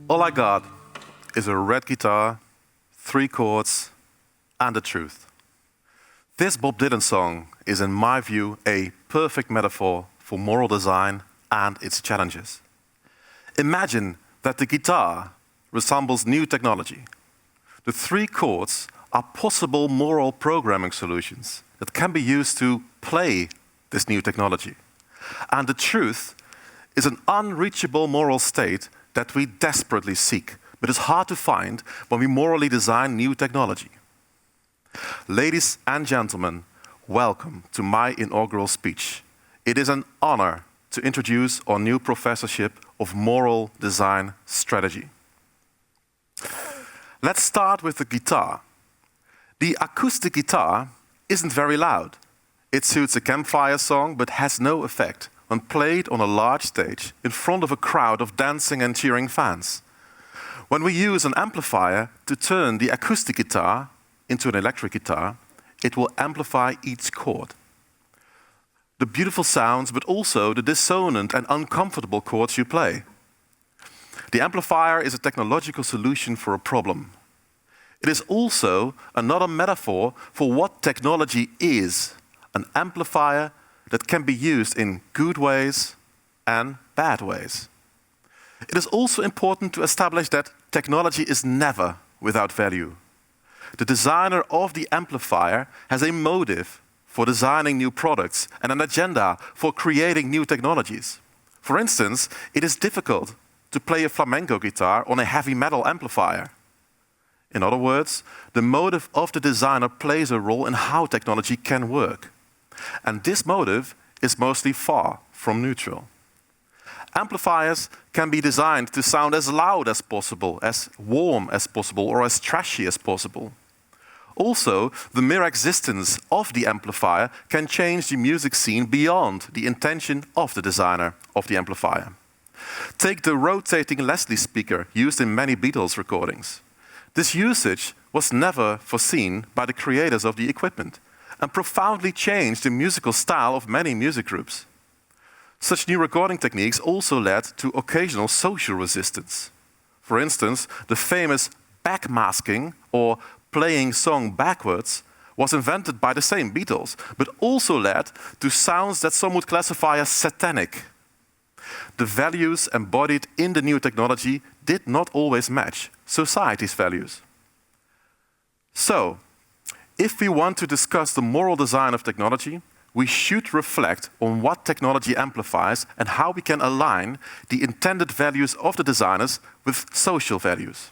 All I got is a red guitar, 3 chords, and the truth. This Bob Dylan song is, in my view, a perfect metaphor for moral design and its challenges. Imagine that the guitar resembles new technology. The 3 chords are possible moral programming solutions that can be used to play this new technology. And the truth is an unreachable moral state that we desperately seek, but is hard to find when we morally design new technology. Ladies and gentlemen, welcome to my inaugural speech. It is an honor to introduce our new professorship of moral design strategy. Let's start with the guitar. The acoustic guitar isn't very loud. It suits a campfire song, but has no effect when played on a large stage in front of a crowd of dancing and cheering fans. When we use an amplifier to turn the acoustic guitar into an electric guitar, it will amplify each chord. The beautiful sounds, but also the dissonant and uncomfortable chords you play. The amplifier is a technological solution for a problem. It is also another metaphor for what technology is, an amplifier that can be used in good ways and bad ways. It is also important to establish that technology is never without value. The designer of the amplifier has a motive for designing new products and an agenda for creating new technologies. For instance, it is difficult to play a flamenco guitar on a heavy metal amplifier. In other words, the motive of the designer plays a role in how technology can work. And this motive is mostly far from neutral. Amplifiers can be designed to sound as loud as possible, as warm as possible, or as trashy as possible. Also, the mere existence of the amplifier can change the music scene beyond the intention of the designer of the amplifier. Take the rotating Leslie speaker used in many Beatles recordings. This usage was never foreseen by the creators of the equipment and profoundly changed the musical style of many music groups. Such new recording techniques also led to occasional social resistance. For instance, the famous backmasking, or playing song backwards, was invented by the same Beatles, but also led to sounds that some would classify as satanic. The values embodied in the new technology did not always match society's values. So, if we want to discuss the moral design of technology, we should reflect on what technology amplifies and how we can align the intended values of the designers with social values.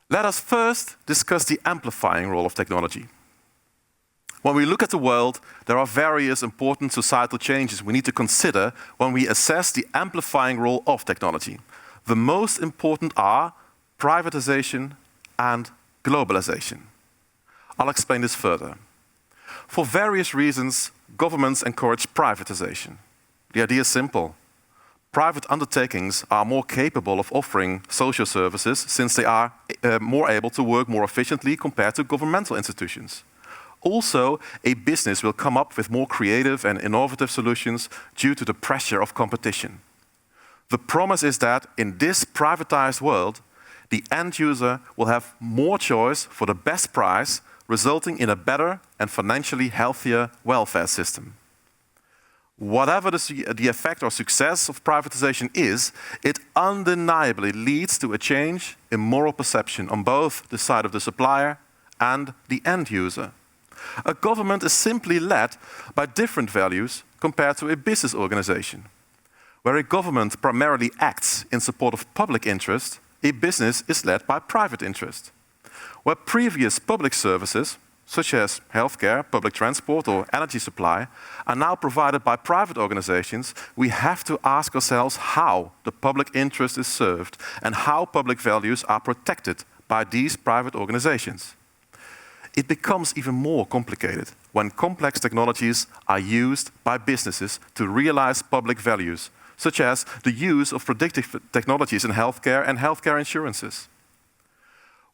Let us first discuss the amplifying role of technology. When we look at the world, there are various important societal changes we need to consider when we assess the amplifying role of technology. The most important are privatization and globalization. I'll explain this further. For various reasons, governments encourage privatization. The idea is simple. Private undertakings are more capable of offering social services since they are more able to work more efficiently compared to governmental institutions. Also, a business will come up with more creative and innovative solutions due to the pressure of competition. The promise is that in this privatized world, the end user will have more choice for the best price, resulting in a better and financially healthier welfare system. Whatever the effect or success of privatization is, it undeniably leads to a change in moral perception on both the side of the supplier and the end user. A government is simply led by different values compared to a business organization. Where a government primarily acts in support of public interest, a business is led by private interest. Where previous public services, such as healthcare, public transport, or energy supply, are now provided by private organizations, we have to ask ourselves how the public interest is served and how public values are protected by these private organizations. It becomes even more complicated when complex technologies are used by businesses to realize public values, such as the use of predictive technologies in healthcare and healthcare insurances.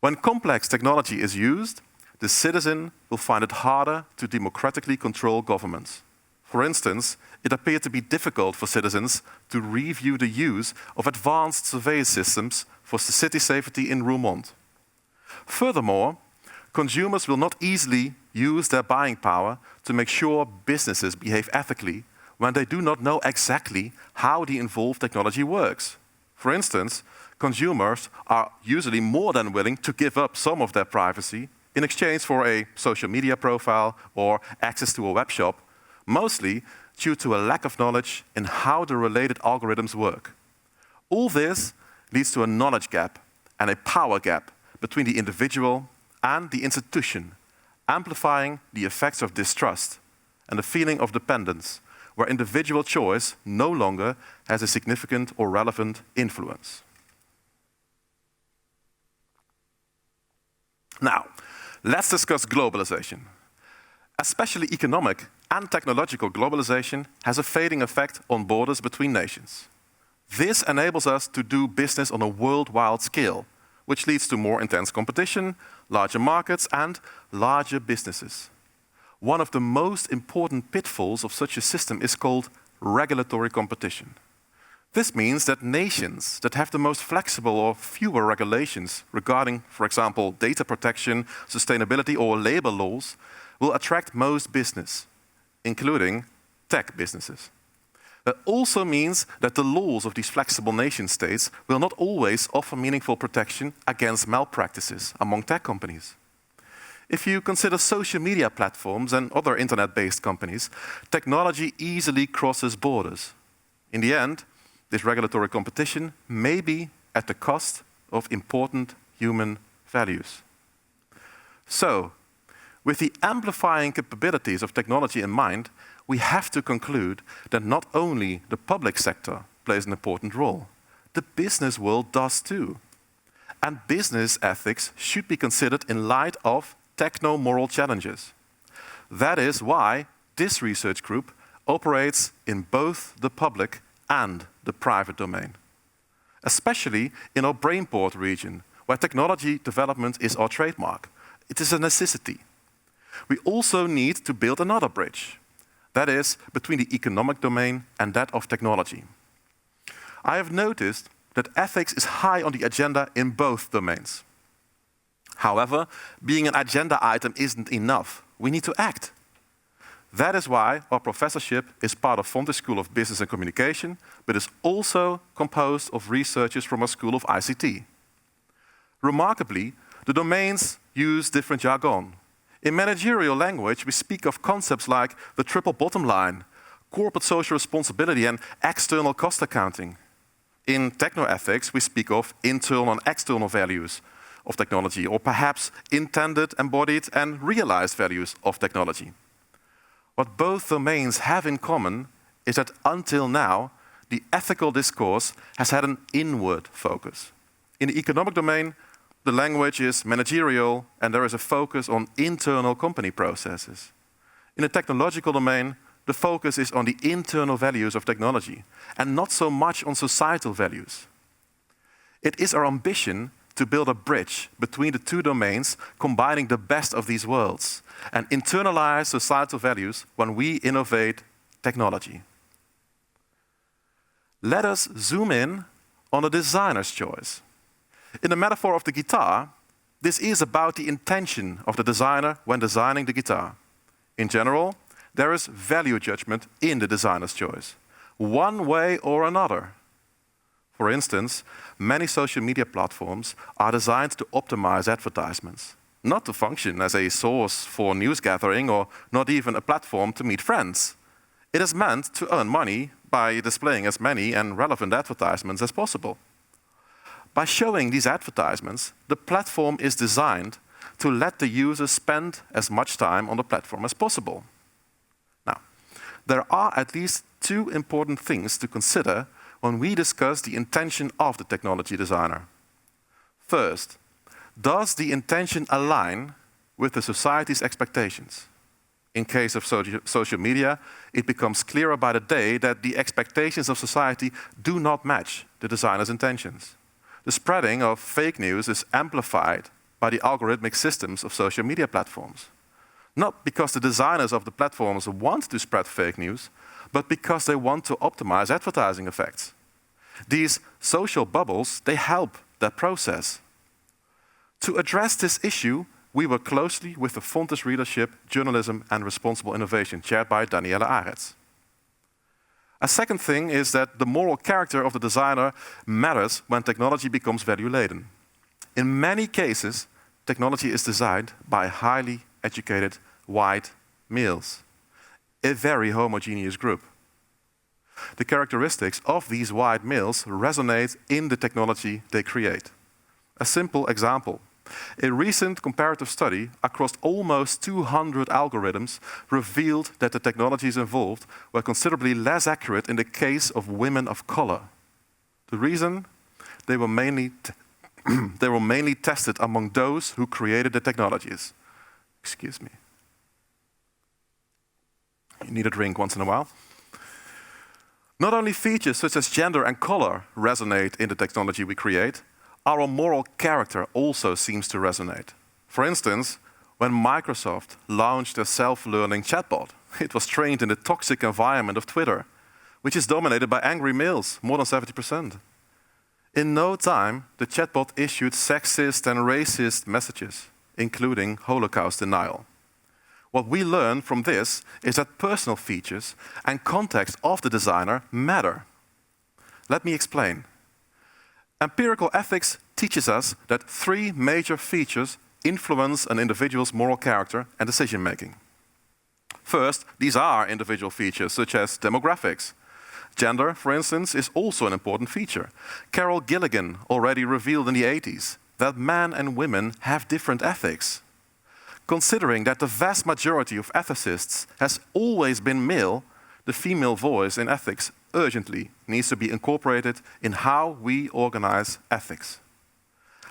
When complex technology is used, the citizen will find it harder to democratically control governments. For instance, it appeared to be difficult for citizens to review the use of advanced surveillance systems for city safety in Roermond. Furthermore, consumers will not easily use their buying power to make sure businesses behave ethically when they do not know exactly how the involved technology works. For instance, consumers are usually more than willing to give up some of their privacy in exchange for a social media profile or access to a web shop, mostly due to a lack of knowledge in how the related algorithms work. All this leads to a knowledge gap and a power gap between the individual and the institution, amplifying the effects of distrust and the feeling of dependence, where individual choice no longer has a significant or relevant influence. Now, let's discuss globalization. Especially economic and technological globalization has a fading effect on borders between nations. This enables us to do business on a worldwide scale, which leads to more intense competition, larger markets, and larger businesses. One of the most important pitfalls of such a system is called regulatory competition. This means that nations that have the most flexible or fewer regulations regarding, for example, data protection, sustainability, or labor laws will attract most business, including tech businesses. That also means that the laws of these flexible nation states will not always offer meaningful protection against malpractices among tech companies. If you consider social media platforms and other internet-based companies, technology easily crosses borders. In the end, this regulatory competition may be at the cost of important human values. So, with the amplifying capabilities of technology in mind, we have to conclude that not only the public sector plays an important role, the business world does too. And business ethics should be considered in light of techno-moral challenges. That is why this research group operates in both the public and the private domain, especially in our Brainport region, where technology development is our trademark. It is a necessity. We also need to build another bridge, that is, between the economic domain and that of technology. I have noticed that ethics is high on the agenda in both domains. However, being an agenda item isn't enough. We need to act. That is why our professorship is part of Fonte School of Business and Communication, but is also composed of researchers from our School of ICT. Remarkably, the domains use different jargon. In managerial language, we speak of concepts like the triple bottom line, corporate social responsibility, and external cost accounting. In technoethics, we speak of internal and external values of technology, or perhaps intended, embodied, and realized values of technology. What both domains have in common is that until now, the ethical discourse has had an inward focus. In the economic domain, the language is managerial and there is a focus on internal company processes. In the technological domain, the focus is on the internal values of technology and not so much on societal values. It is our ambition to build a bridge between the two domains, combining the best of these worlds and internalize societal values when we innovate technology. Let us zoom in on the designer's choice. In the metaphor of the guitar, this is about the intention of the designer when designing the guitar. In general, there is value judgment in the designer's choice, one way or another. For instance, many social media platforms are designed to optimize advertisements, not to function as a source for news gathering or not even a platform to meet friends. It is meant to earn money by displaying as many and relevant advertisements as possible. By showing these advertisements, the platform is designed to let the user spend as much time on the platform as possible. Now, there are at least two important things to consider when we discuss the intention of the technology designer. First, does the intention align with the society's expectations? In case of social media, it becomes clearer by the day that the expectations of society do not match the designer's intentions. The spreading of fake news is amplified by the algorithmic systems of social media platforms. Not because the designers of the platforms want to spread fake news, but because they want to optimize advertising effects. These social bubbles, they help that process. To address this issue, we work closely with the Fontes Readership, Journalism and Responsible Innovation, chaired by Danielle Arets. A second thing is that the moral character of the designer matters when technology becomes value-laden. In many cases, technology is designed by highly educated white males, a very homogeneous group. The characteristics of these white males resonate in the technology they create. A simple example. A recent comparative study across almost 200 algorithms revealed that the technologies involved were considerably less accurate in the case of women of color. The reason? They were mainly tested among those who created the technologies. Excuse me. You need a drink once in a while. Not only features such as gender and color resonate in the technology we create, our moral character also seems to resonate. For instance, when Microsoft launched a self-learning chatbot, it was trained in the toxic environment of Twitter, which is dominated by angry males, more than 70%. In no time, the chatbot issued sexist and racist messages, including Holocaust denial. What we learn from this is that personal features and context of the designer matter. Let me explain. Empirical ethics teaches us that three major features influence an individual's moral character and decision-making. First, these are individual features, such as demographics. Gender, for instance, is also an important feature. Carol Gilligan already revealed in the 80s that men and women have different ethics. Considering that the vast majority of ethicists has always been male, the female voice in ethics urgently needs to be incorporated in how we organize ethics.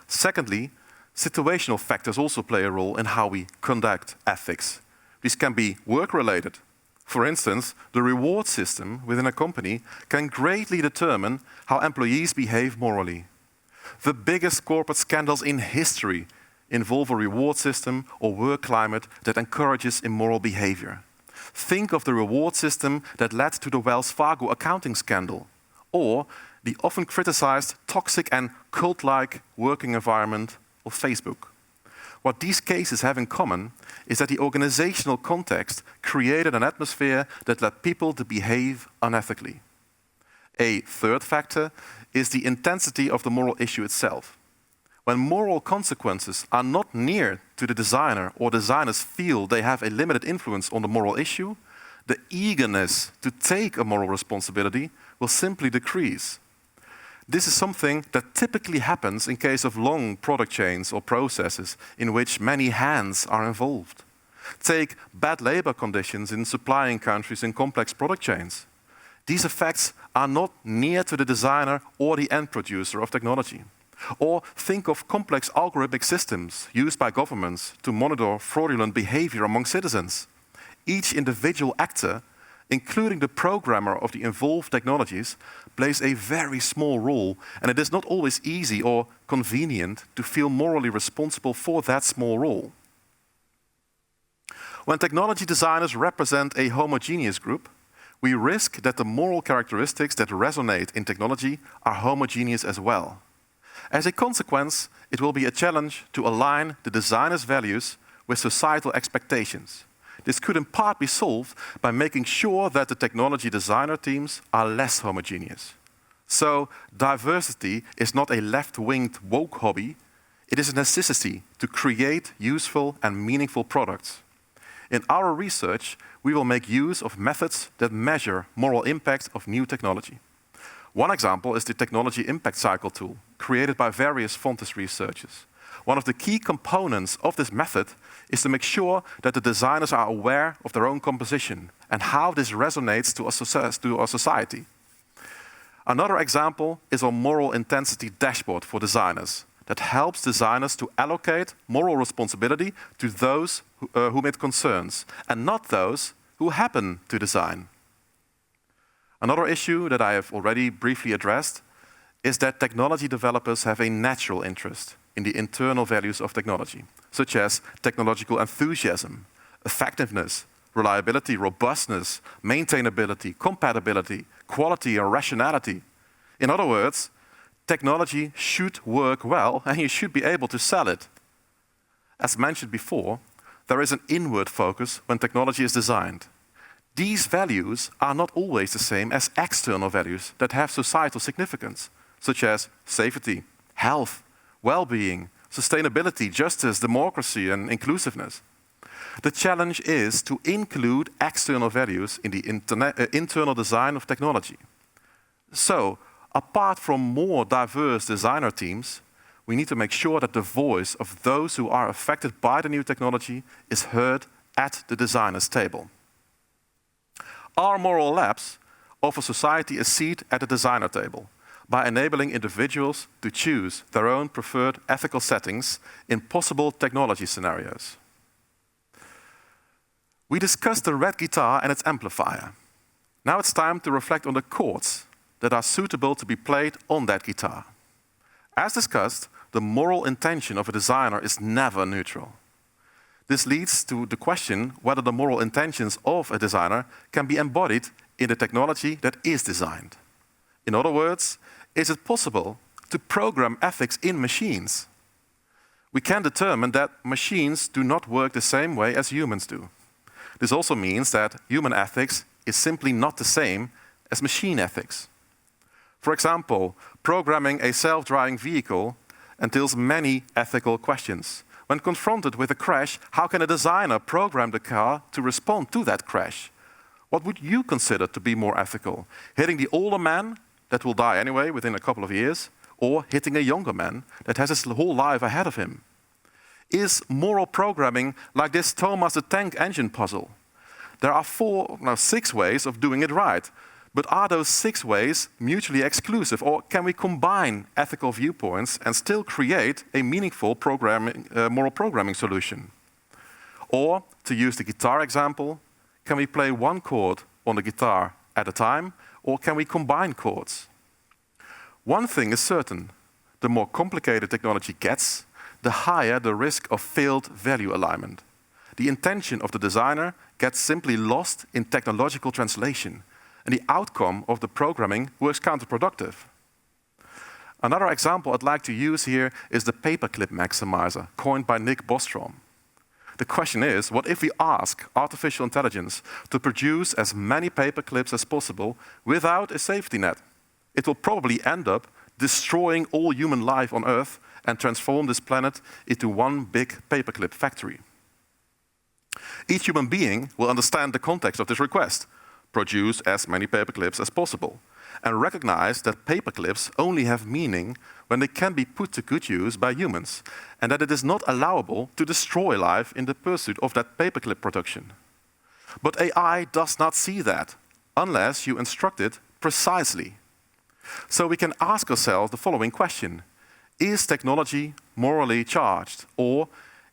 Secondly, situational factors also play a role in how we conduct ethics. These can be work-related. For instance, the reward system within a company can greatly determine how employees behave morally. The biggest corporate scandals in history involve a reward system or work climate that encourages immoral behavior. Think of the reward system that led to the Wells Fargo accounting scandal, or the often criticized toxic and cult-like working environment of Facebook. What these cases have in common is that the organizational context created an atmosphere that led people to behave unethically. A third factor is the intensity of the moral issue itself. When moral consequences are not near to the designer or designers feel they have a limited influence on the moral issue, the eagerness to take a moral responsibility will simply decrease. This is something that typically happens in case of long product chains or processes in which many hands are involved. Take bad labor conditions in supplying countries in complex product chains. These effects are not near to the designer or the end producer of technology. Or think of complex algorithmic systems used by governments to monitor fraudulent behavior among citizens. Each individual actor, including the programmer of the involved technologies, plays a very small role, and it is not always easy or convenient to feel morally responsible for that small role. When technology designers represent a homogeneous group, we risk that the moral characteristics that resonate in technology are homogeneous as well. As a consequence, it will be a challenge to align the designer's values with societal expectations. This could in part be solved by making sure that the technology designer teams are less homogeneous. So, diversity is not a left-winged woke hobby, it is a necessity to create useful and meaningful products. In our research, we will make use of methods that measure moral impact of new technology. One example is the Technology Impact Cycle tool, created by various Fontes researchers. One of the key components of this method is to make sure that the designers are aware of their own composition and how this resonates to our society. Another example is our moral intensity dashboard for designers that helps designers to allocate moral responsibility to those whom it concerns and not those who happen to design. Another issue that I have already briefly addressed is that technology developers have a natural interest in the internal values of technology, such as technological enthusiasm, effectiveness, reliability, robustness, maintainability, compatibility, quality, and rationality. In other words, technology should work well and you should be able to sell it. As mentioned before, there is an inward focus when technology is designed. These values are not always the same as external values that have societal significance, such as safety, health, well-being, sustainability, justice, democracy, and inclusiveness. The challenge is to include external values in the internal design of technology. So, apart from more diverse designer teams, we need to make sure that the voice of those who are affected by the new technology is heard at the designer's table. Our moral labs offer society a seat at the designer table by enabling individuals to choose their own preferred ethical settings in possible technology scenarios. We discussed the red guitar and its amplifier. Now it's time to reflect on the chords that are suitable to be played on that guitar. As discussed, the moral intention of a designer is never neutral. This leads to the question whether the moral intentions of a designer can be embodied in the technology that is designed. In other words, is it possible to program ethics in machines? We can determine that machines do not work the same way as humans do. This also means that human ethics is simply not the same as machine ethics. For example, programming a self-driving vehicle entails many ethical questions. When confronted with a crash, how can a designer program the car to respond to that crash? What would you consider to be more ethical? Hitting the older man that will die anyway within a couple of years, or hitting a younger man that has his whole life ahead of him? Is moral programming like this Thomas the Tank Engine puzzle? There are 6 ways of doing it right. But are those 6 ways mutually exclusive, or can we combine ethical viewpoints and still create a meaningful moral programming solution? Or, to use the guitar example, can we play one chord on the guitar at a time, or can we combine chords? One thing is certain: the more complicated technology gets, the higher the risk of failed value alignment. The intention of the designer gets simply lost in technological translation, and the outcome of the programming works counterproductive. Another example I'd like to use here is the paperclip maximizer, coined by Nick Bostrom. The question is, what if we ask artificial intelligence to produce as many paperclips as possible without a safety net? It will probably end up destroying all human life on Earth and transform this planet into one big paperclip factory. Each human being will understand the context of this request: produce as many paperclips as possible, and recognize that paperclips only have meaning when they can be put to good use by humans, and that it is not allowable to destroy life in the pursuit of that paperclip production. But AI does not see that, unless you instruct it precisely. So we can ask ourselves the following question: is technology morally charged, or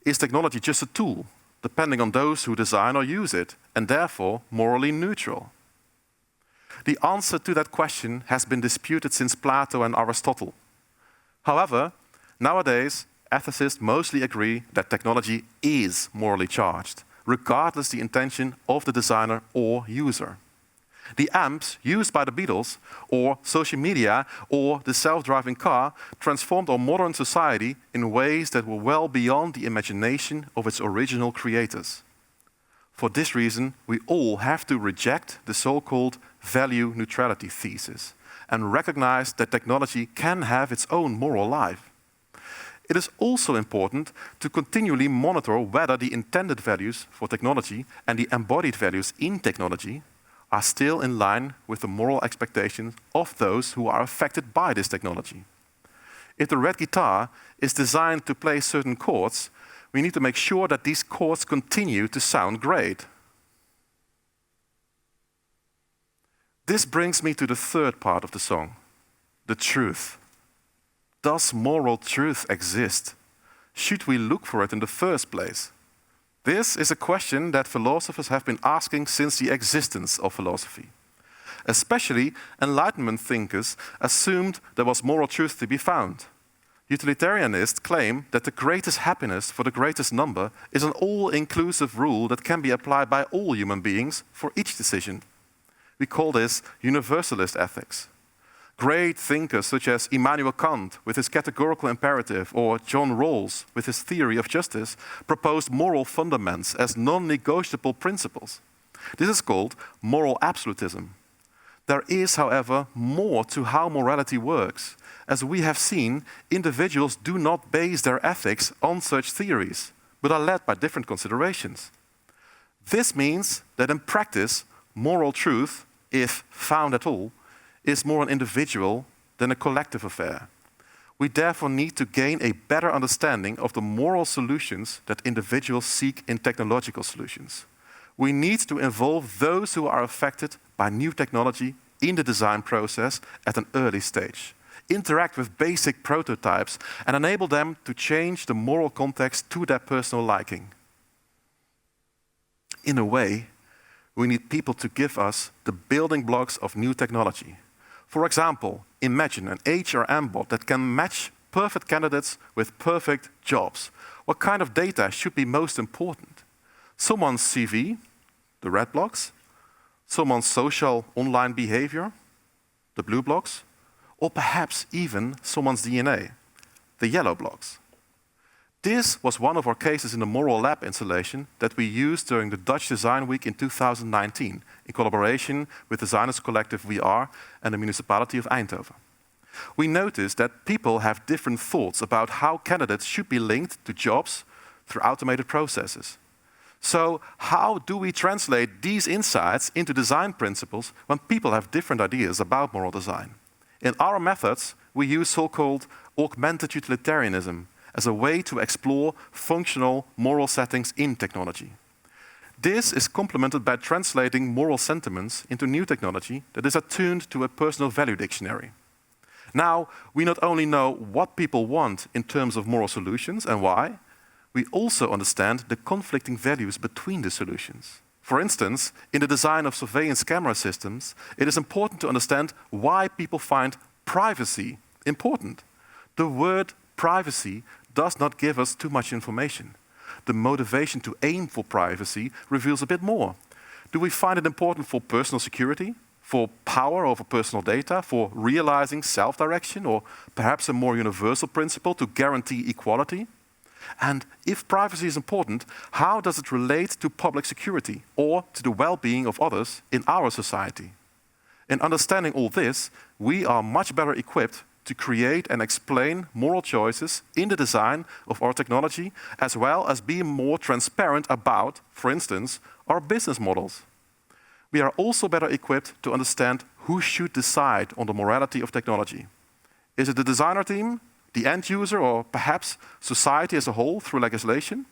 is technology just a tool, depending on those who design or use it, and therefore morally neutral? The answer to that question has been disputed since Plato and Aristotle. However, nowadays, ethicists mostly agree that technology is morally charged, regardless the intention of the designer or user. The amps used by the Beatles, or social media, or the self-driving car transformed our modern society in ways that were well beyond the imagination of its original creators. For this reason, we all have to reject the so-called value neutrality thesis and recognize that technology can have its own moral life. It is also important to continually monitor whether the intended values for technology and the embodied values in technology are still in line with the moral expectations of those who are affected by this technology. If the red guitar is designed to play certain chords, we need to make sure that these chords continue to sound great. This brings me to the third part of the song, the truth. Does moral truth exist? Should we look for it in the first place? This is a question that philosophers have been asking since the existence of philosophy. Especially Enlightenment thinkers assumed there was moral truth to be found. Utilitarianists claim that the greatest happiness for the greatest number is an all-inclusive rule that can be applied by all human beings for each decision. We call this Universalist Ethics. Great thinkers such as Immanuel Kant with his categorical imperative or John Rawls with his theory of justice proposed moral fundaments as non-negotiable principles. This is called moral absolutism. There is, however, more to how morality works. As we have seen, individuals do not base their ethics on such theories, but are led by different considerations. This means that in practice, moral truth, if found at all, is more an individual than a collective affair. We therefore need to gain a better understanding of the moral solutions that individuals seek in technological solutions. We need to involve those who are affected by new technology in the design process at an early stage, interact with basic prototypes, and enable them to change the moral context to their personal liking. In a way, we need people to give us the building blocks of new technology. For example, imagine an HRM bot that can match perfect candidates with perfect jobs. What kind of data should be most important? Someone's CV, the red blocks, someone's social online behavior, the blue blocks, or perhaps even someone's DNA, the yellow blocks. This was one of our cases in the Moral Lab installation that we used during the Dutch Design Week in 2019 in collaboration with Designers Collective VR and the municipality of Eindhoven. We noticed that people have different thoughts about how candidates should be linked to jobs through automated processes. So how do we translate these insights into design principles when people have different ideas about moral design? In our methods, we use so-called Augmented Utilitarianism as a way to explore functional moral settings in technology. This is complemented by translating moral sentiments into new technology that is attuned to a personal value dictionary. Now, we not only know what people want in terms of moral solutions and why, we also understand the conflicting values between the solutions. For instance, in the design of surveillance camera systems, it is important to understand why people find privacy important. The word privacy does not give us too much information. The motivation to aim for privacy reveals a bit more. Do we find it important for personal security, for power over personal data, for realizing self-direction, or perhaps a more universal principle to guarantee equality? And if privacy is important, how does it relate to public security or to the well-being of others in our society? In understanding all this, we are much better equipped to create and explain moral choices in the design of our technology, as well as be more transparent about, for instance, our business models. We are also better equipped to understand who should decide on the morality of technology. Is it the designer team, the end user, or perhaps society as a whole through legislation?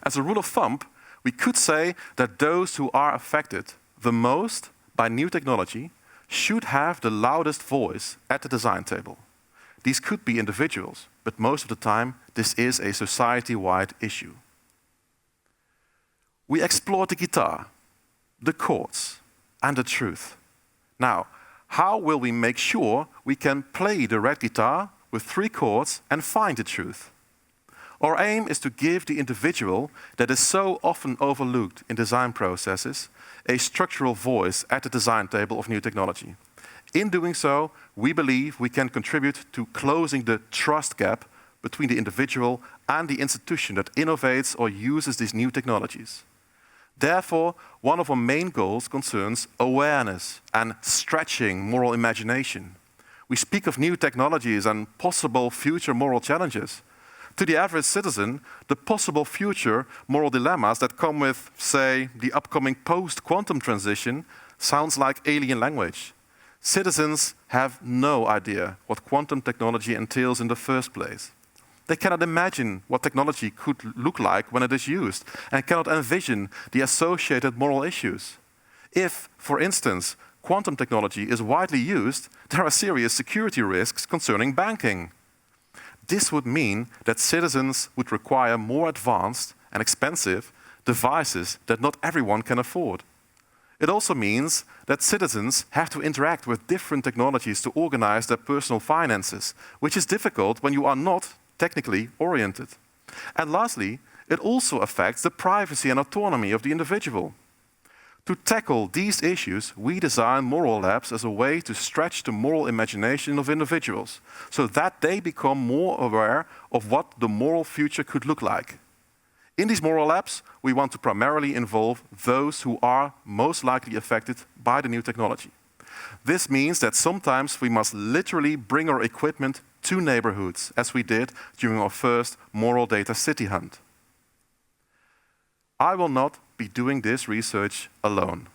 As a rule of thumb, we could say that those who are affected the most by new technology should have the loudest voice at the design table. These could be individuals, but most of the time, this is a society-wide issue. We explored the guitar, the chords, and the truth. Now, how will we make sure we can play the red guitar with 3 chords and find the truth? Our aim is to give the individual that is so often overlooked in design processes a structural voice at the design table of new technology. In doing so, we believe we can contribute to closing the trust gap between the individual and the institution that innovates or uses these new technologies. Therefore, one of our main goals concerns awareness and stretching moral imagination. We speak of new technologies and possible future moral challenges. To the average citizen, the possible future moral dilemmas that come with, say, the upcoming post-quantum transition sounds like alien language. Citizens have no idea what quantum technology entails in the first place. They cannot imagine what technology could look like when it is used and cannot envision the associated moral issues. If, for instance, quantum technology is widely used, there are serious security risks concerning banking. This would mean that citizens would require more advanced and expensive devices that not everyone can afford. It also means that citizens have to interact with different technologies to organize their personal finances, which is difficult when you are not technically oriented. And lastly, it also affects the privacy and autonomy of the individual. To tackle these issues, we design moral labs as a way to stretch the moral imagination of individuals, so that they become more aware of what the moral future could look like. In these moral labs, we want to primarily involve those who are most likely affected by the new technology. This means that sometimes we must literally bring our equipment to neighborhoods, as we did during our first Moral Data City Hunt. I will not be doing this research alone.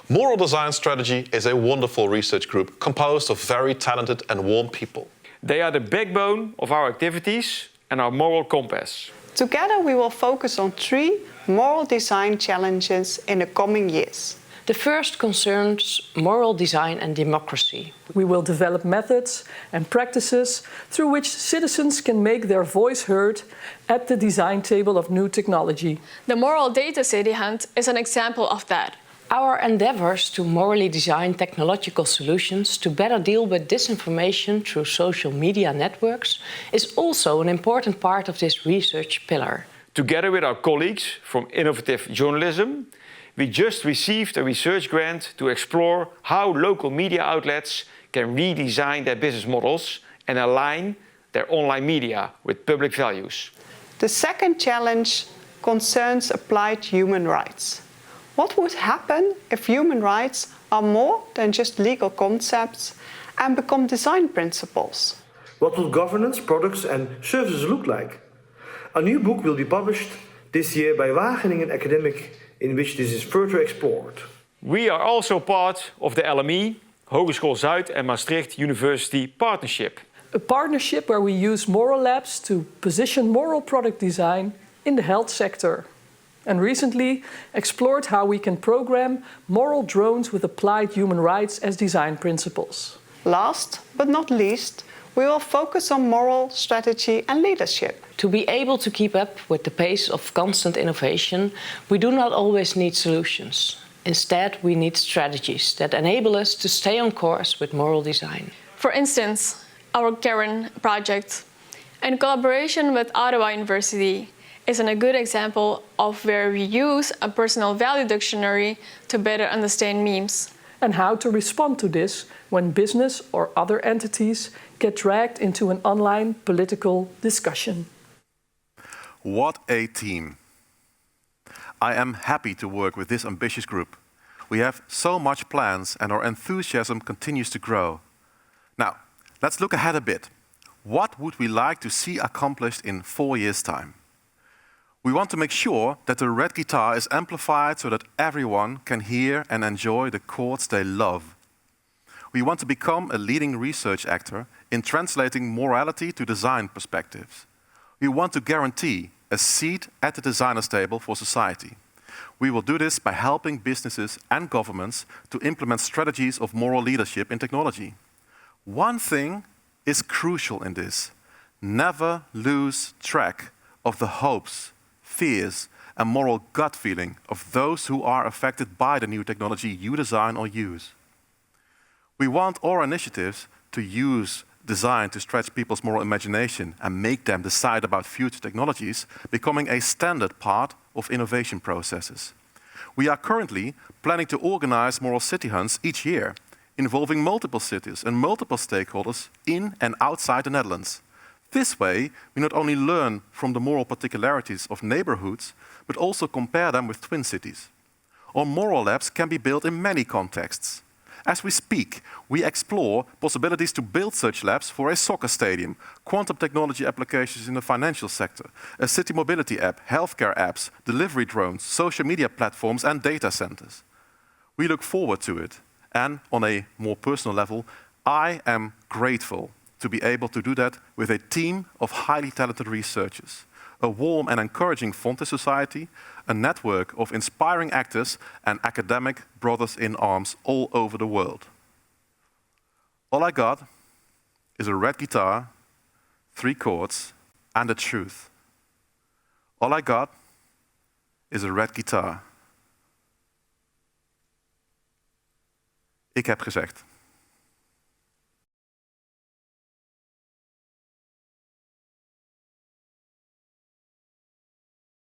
Moral Design Strategy is a wonderful research group composed of very talented and warm people. They are the backbone of our activities and our moral compass. Together we will focus on 3 moral design challenges in the coming years. The first concerns moral design and democracy. We will develop methods and practices through which citizens can make their voice heard at the design table of new technology. The Moral Data City Hunt is an example of that. Our endeavors to morally design technological solutions to better deal with disinformation through social media networks is also an important part of this research pillar. Together with our colleagues from Innovative Journalism, we just received a research grant to explore how local media outlets can redesign their business models and align their online media with public values. The second challenge concerns applied human rights. What would happen if human rights are more than just legal concepts and become design principles? What will governance, products and services look like? A new book will be published this year by Wageningen Academic in which this is further explored. We are also part of the LME, Hogeschool Zuid and Maastricht University partnership. A partnership where we use moral labs to position moral product design in the health sector. And recently explored how we can program moral drones with applied human rights as design principles. Last but not least, we will focus on moral strategy and leadership. To be able to keep up with the pace of constant innovation, we do not always need solutions. Instead, we need strategies that enable us to stay on course with moral design. For instance, our Karen project, in collaboration with Ottawa University, is a good example of where we use a personal value dictionary to better understand memes. And how to respond to this when business or other entities get dragged into an online political discussion. What a team! I am happy to work with this ambitious group. We have so much plans and our enthusiasm continues to grow. Now, let's look ahead a bit. What would we like to see accomplished in 4 years' time? We want to make sure that the red guitar is amplified so that everyone can hear and enjoy the chords they love. We want to become a leading research actor in translating morality to design perspectives. We want to guarantee a seat at the designer's table for society. We will do this by helping businesses and governments to implement strategies of moral leadership in technology. One thing is crucial in this: never lose track of the hopes, fears, and moral gut feeling of those who are affected by the new technology you design or use. We want our initiatives to use design to stretch people's moral imagination and make them decide about future technologies, becoming a standard part of innovation processes. We are currently planning to organize moral city hunts each year, involving multiple cities and multiple stakeholders in and outside the Netherlands. This way, we not only learn from the moral particularities of neighborhoods, but also compare them with twin cities. Our moral labs can be built in many contexts. As we speak, we explore possibilities to build such labs for a soccer stadium, quantum technology applications in the financial sector, a city mobility app, healthcare apps, delivery drones, social media platforms, and data centers. We look forward to it, and on a more personal level, I am grateful to be able to do that with a team of highly talented researchers, a warm and encouraging Fonte Society, a network of inspiring actors and academic brothers in arms all over the world. All I got is a red guitar, 3 chords, and the truth. All I got is a red guitar. Ik heb gezegd.